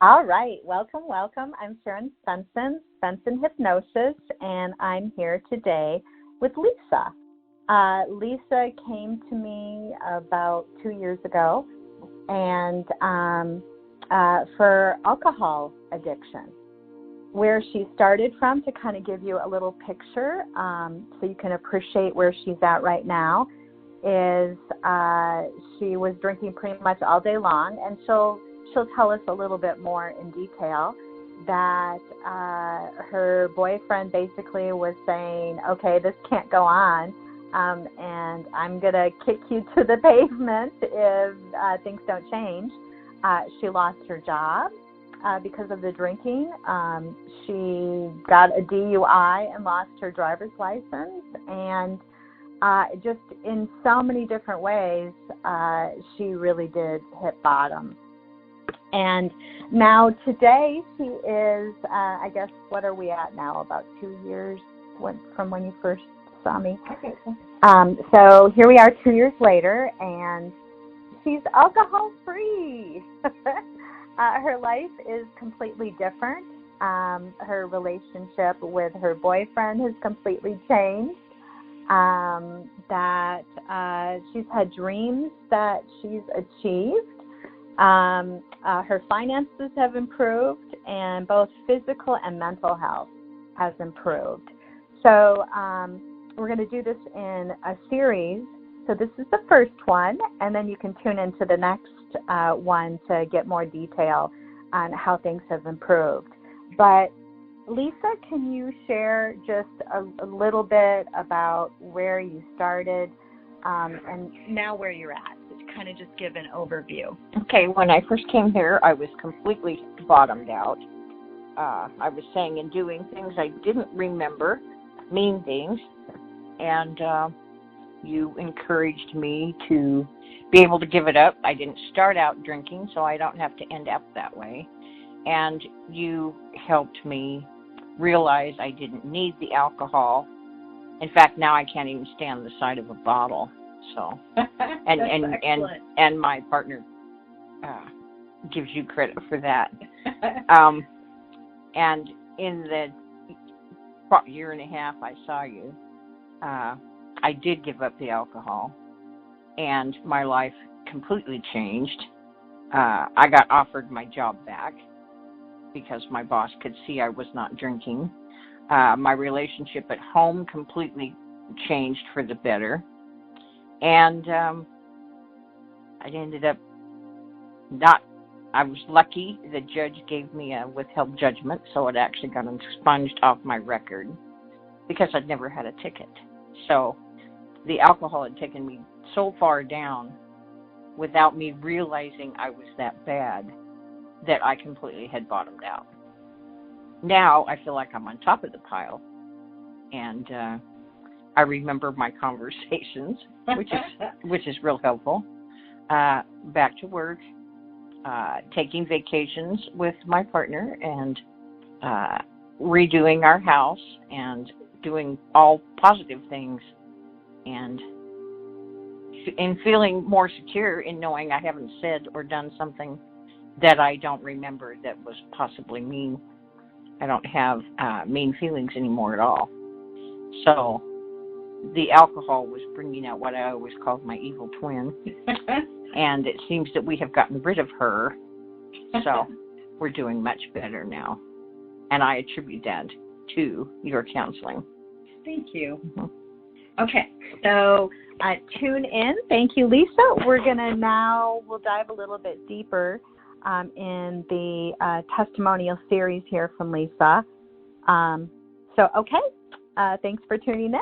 All right. Welcome, welcome. I'm Sharon Svenson, Svenson Hypnosis, and I'm here today with Lisa. Lisa came to me about 2 years ago and for alcohol addiction. Where she started from, to kind of give you a little picture so you can appreciate where she's at right now, is she was drinking pretty much all day long, and she'll tell us a little bit more in detail that her boyfriend basically was saying, okay, this can't go on, and I'm going to kick you to the pavement if things don't change. She lost her job because of the drinking. She got a DUI and lost her driver's license, and just in so many different ways, she really did hit bottom. And now today she is, I guess, what are we at now? About 2 years from when you first saw me. Okay. So here we are 2 years later, and she's alcohol-free. Her life is completely different. Her relationship with her boyfriend has completely changed. That she's had dreams that she's achieved. Her finances have improved, and both physical and mental health has improved. So we're going to do this in a series. So this is the first one, and then you can tune into the next one to get more detail on how things have improved. But Lisa, can you share just a little bit about where you started and now where you're at? Kind of just give an overview. Okay, when I first came here, I was completely bottomed out. I was saying and doing things I didn't remember, mean things, and you encouraged me to be able to give it up. I didn't start out drinking, so I don't have to end up that way. And you helped me realize I didn't need the alcohol. In fact, now I can't even stand the sight of a bottle. So, and my partner gives you credit for that. And in the year and a half I saw you, I did give up the alcohol, and my life completely changed. I got offered my job back because my boss could see I was not drinking. My relationship at home completely changed for the better. And I ended up I was lucky the judge gave me a withheld judgment, so it actually got expunged off my record because I'd never had a ticket. So the alcohol had taken me so far down without me realizing I was that bad that I completely had bottomed out. Now I feel like I'm on top of the pile, and I remember my conversations, which is real helpful. Back to work, taking vacations with my partner, and redoing our house, and doing all positive things, and feeling more secure in knowing I haven't said or done something that I don't remember that was possibly mean. I don't have mean feelings anymore at all. So the alcohol was bringing out what I always called my evil twin. And it seems that we have gotten rid of her. So we're doing much better now. And I attribute that to your counseling. Thank you. Mm-hmm. Okay, so tune in. Thank you, Lisa. We're going to we'll dive a little bit deeper in the testimonial series here from Lisa. Thanks for tuning in.